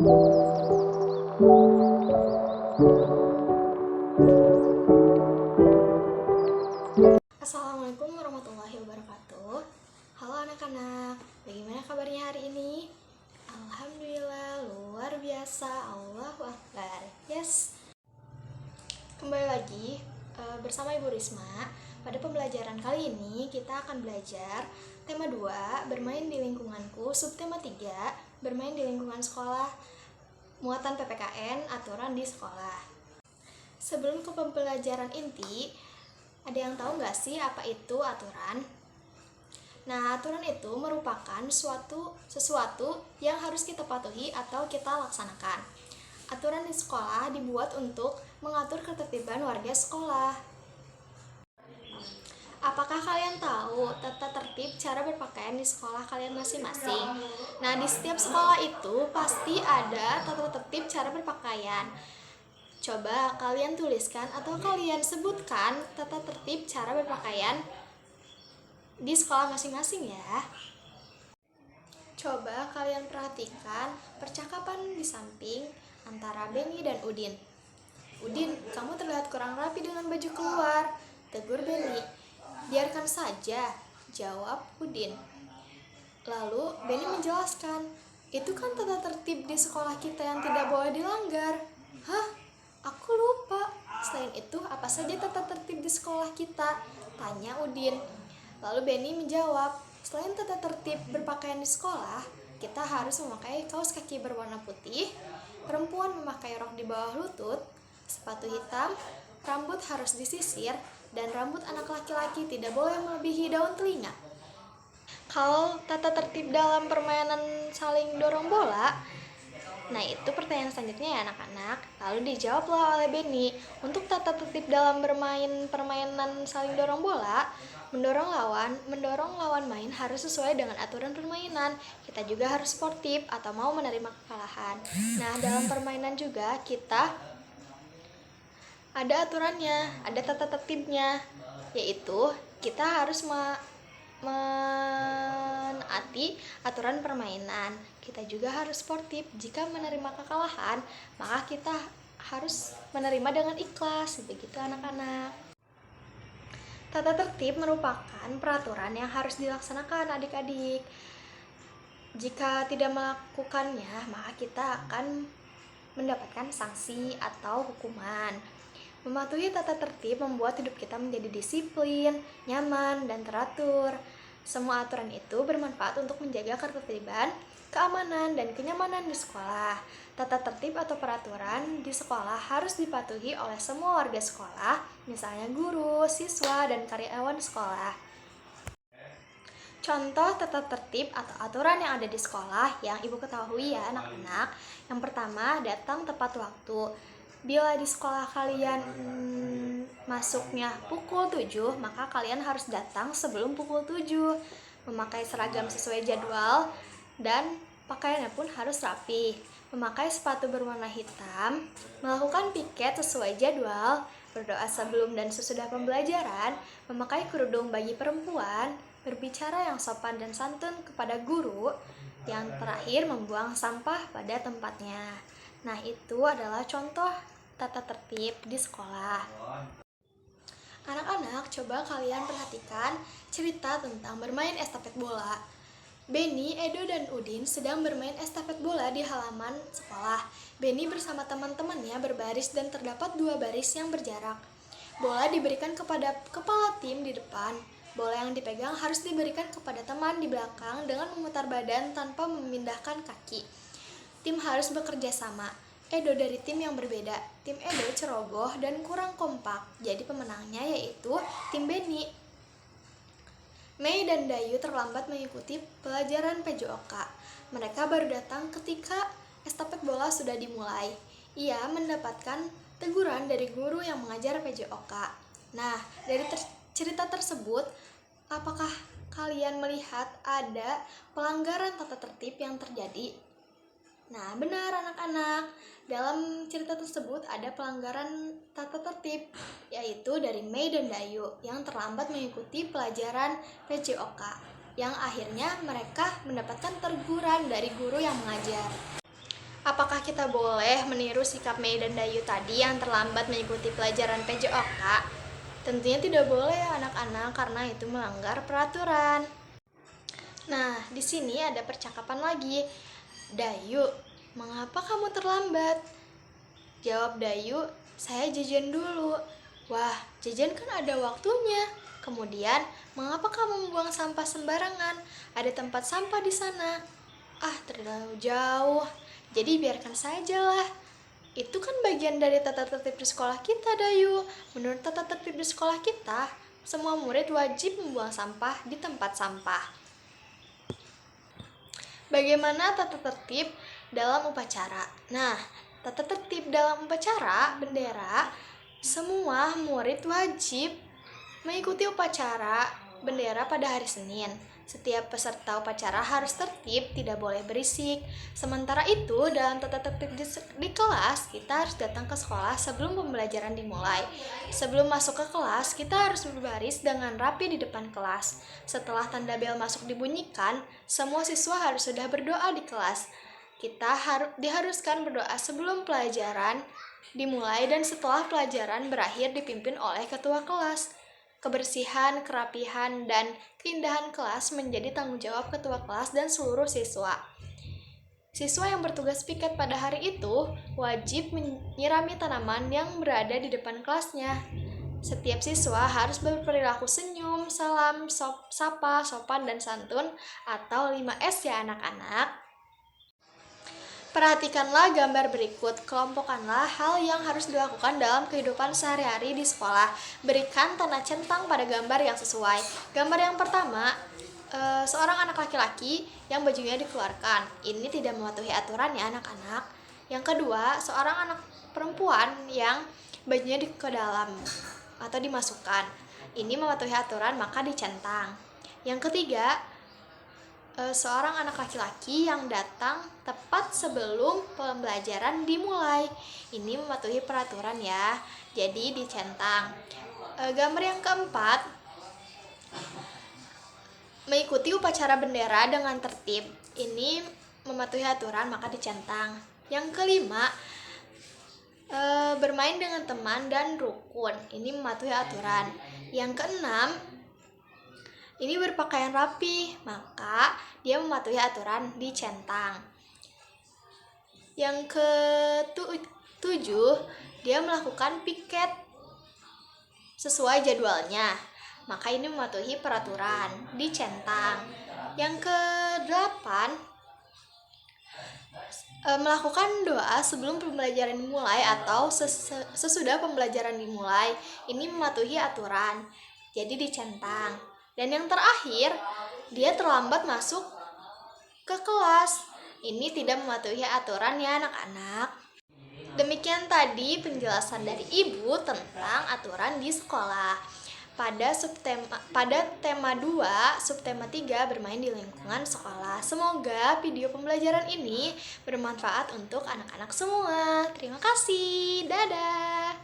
Assalamualaikum warahmatullahi wabarakatuh. Halo anak-anak, bagaimana kabarnya hari ini? Alhamdulillah, luar biasa, Allahu Akbar. Yes. Kembali lagi bersama Ibu Risma. Pada pembelajaran kali ini kita akan belajar tema 2, bermain di lingkunganku, subtema 3, bermain di lingkungan sekolah, muatan PPKN, aturan di sekolah. Sebelum ke pembelajaran inti, ada yang tahu nggak sih apa itu aturan? Nah, aturan itu merupakan sesuatu yang harus kita patuhi atau kita laksanakan. Aturan di sekolah dibuat untuk mengatur ketertiban warga sekolah. Apakah kalian tahu tata tertib cara berpakaian di sekolah kalian masing-masing? Nah, di setiap sekolah itu pasti ada tata tertib cara berpakaian. Coba kalian tuliskan atau kalian sebutkan tata tertib cara berpakaian di sekolah masing-masing ya. Coba kalian perhatikan percakapan di samping antara Benny dan Udin. Udin, kamu terlihat kurang rapi dengan baju keluar, tegur Benny. Biarkan saja, jawab Udin. Lalu Benny menjelaskan, itu kan tata tertib di sekolah kita yang tidak boleh dilanggar. Hah? Aku lupa. Selain itu, apa saja tata tertib di sekolah kita? Tanya Udin. Lalu Benny menjawab, selain tata tertib berpakaian di sekolah, kita harus memakai kaos kaki berwarna putih, perempuan memakai rok di bawah lutut, sepatu hitam, rambut harus disisir, dan rambut anak laki-laki tidak boleh melebihi daun telinga. Kalau tata tertib dalam permainan saling dorong bola, nah itu pertanyaan selanjutnya ya anak-anak. Lalu dijawablah oleh Benny. Untuk tata tertib dalam bermain permainan saling dorong bola, mendorong lawan main harus sesuai dengan aturan permainan. Kita juga harus sportif atau mau menerima kekalahan. Nah, dalam permainan juga kita ada aturannya, ada tata tertibnya, yaitu kita harus menaati aturan permainan. Kita juga harus sportif. Jika menerima kekalahan, maka kita harus menerima dengan ikhlas. Begitu anak-anak. Tata tertib merupakan peraturan yang harus dilaksanakan adik-adik. Jika tidak melakukannya, maka kita akan mendapatkan sanksi atau hukuman. Mematuhi tata tertib membuat hidup kita menjadi disiplin, nyaman, dan teratur. Semua aturan itu bermanfaat untuk menjaga ketertiban, keamanan, dan kenyamanan di sekolah. Tata tertib atau peraturan di sekolah harus dipatuhi oleh semua warga sekolah, misalnya guru, siswa, dan karyawan sekolah. Contoh tata tertib atau aturan yang ada di sekolah yang Ibu ketahui ya anak-anak. Yang pertama, datang tepat waktu. Bila di sekolah kalian masuknya pukul 7, maka kalian harus datang sebelum pukul 7. Memakai seragam sesuai jadwal dan pakaiannya pun harus rapi. Memakai sepatu berwarna hitam, melakukan piket sesuai jadwal, berdoa sebelum dan sesudah pembelajaran, memakai kerudung bagi perempuan, berbicara yang sopan dan santun kepada guru, yang terakhir membuang sampah pada tempatnya. Nah, itu adalah contoh tata tertib di sekolah. Anak-anak, coba kalian perhatikan cerita tentang bermain estafet bola. Benny, Edo, dan Udin sedang bermain estafet bola di halaman sekolah. Benny bersama teman-temannya berbaris dan terdapat 2 baris yang berjarak. Bola diberikan kepada kepala tim di depan. Bola yang dipegang harus diberikan kepada teman di belakang dengan memutar badan tanpa memindahkan kaki. Tim harus bekerja sama. Edo dari tim yang berbeda. Tim Edo ceroboh dan kurang kompak. Jadi pemenangnya yaitu tim Benny. Mei dan Dayu terlambat mengikuti pelajaran PJOK. Mereka baru datang ketika estafet bola sudah dimulai. Ia mendapatkan teguran dari guru yang mengajar PJOK. Nah, dari cerita tersebut, apakah kalian melihat ada pelanggaran tata tertib yang terjadi? Nah, benar anak-anak. Dalam cerita tersebut ada pelanggaran tata tertib, yaitu dari Mei dan Dayu yang terlambat mengikuti pelajaran PJOK, yang akhirnya mereka mendapatkan teguran dari guru yang mengajar. Apakah kita boleh meniru sikap Mei dan Dayu tadi yang terlambat mengikuti pelajaran PJOK? Tentunya tidak boleh ya anak-anak, karena itu melanggar peraturan. Nah, di sini ada percakapan lagi. Dayu, mengapa kamu terlambat? Jawab Dayu, saya jajan dulu. Wah, jajan kan ada waktunya. Kemudian, mengapa kamu membuang sampah sembarangan? Ada tempat sampah di sana. Ah, terlalu jauh. Jadi biarkan sajalah. Itu kan bagian dari tata tertib di sekolah kita, Dayu. Menurut tata tertib di sekolah kita, semua murid wajib membuang sampah di tempat sampah. Bagaimana tata tertib dalam upacara? Nah, tata tertib dalam upacara bendera, semua murid wajib mengikuti upacara bendera pada hari Senin. Setiap peserta upacara harus tertib, tidak boleh berisik. Sementara itu, dalam tata tertib di kelas, kita harus datang ke sekolah sebelum pembelajaran dimulai. Sebelum masuk ke kelas, kita harus berbaris dengan rapi di depan kelas. Setelah tanda bel masuk dibunyikan, semua siswa harus sudah berdoa di kelas. Kita diharuskan berdoa sebelum pelajaran dimulai dan setelah pelajaran berakhir dipimpin oleh ketua kelas. Kebersihan, kerapihan, dan keindahan kelas menjadi tanggung jawab ketua kelas dan seluruh siswa. Siswa yang bertugas piket pada hari itu wajib menyirami tanaman yang berada di depan kelasnya. Setiap siswa harus berperilaku senyum, salam, sapa, sopan, dan santun atau 5S ya anak-anak. Perhatikanlah gambar berikut, kelompokkanlah hal yang harus dilakukan dalam kehidupan sehari-hari di sekolah. Berikan tanda centang pada gambar yang sesuai. Gambar yang pertama, seorang anak laki-laki yang bajunya dikeluarkan. Ini tidak mematuhi aturan ya anak-anak. Yang kedua, seorang anak perempuan yang bajunya ke dalam atau dimasukkan. Ini mematuhi aturan maka dicentang. Yang ketiga, seorang anak laki-laki yang datang tepat sebelum pembelajaran dimulai. Ini mematuhi peraturan ya, jadi dicentang. Gambar yang keempat, mengikuti upacara bendera dengan tertib. Ini mematuhi aturan maka dicentang. Yang kelima, bermain dengan teman dan rukun. Ini mematuhi aturan. Yang keenam, ini berpakaian rapi, maka dia mematuhi aturan dicentang. Yang ketujuh, dia melakukan piket sesuai jadwalnya, maka ini mematuhi peraturan dicentang. Yang kedelapan, melakukan doa sebelum pembelajaran dimulai atau sesudah pembelajaran dimulai. Ini mematuhi aturan, jadi dicentang. Dan yang terakhir, dia terlambat masuk ke kelas. Ini tidak mematuhi aturan ya anak-anak. Demikian tadi penjelasan dari Ibu tentang aturan di sekolah. Pada tema 2, subtema 3 bermain di lingkungan sekolah. Semoga video pembelajaran ini bermanfaat untuk anak-anak semua. Terima kasih. Dadah.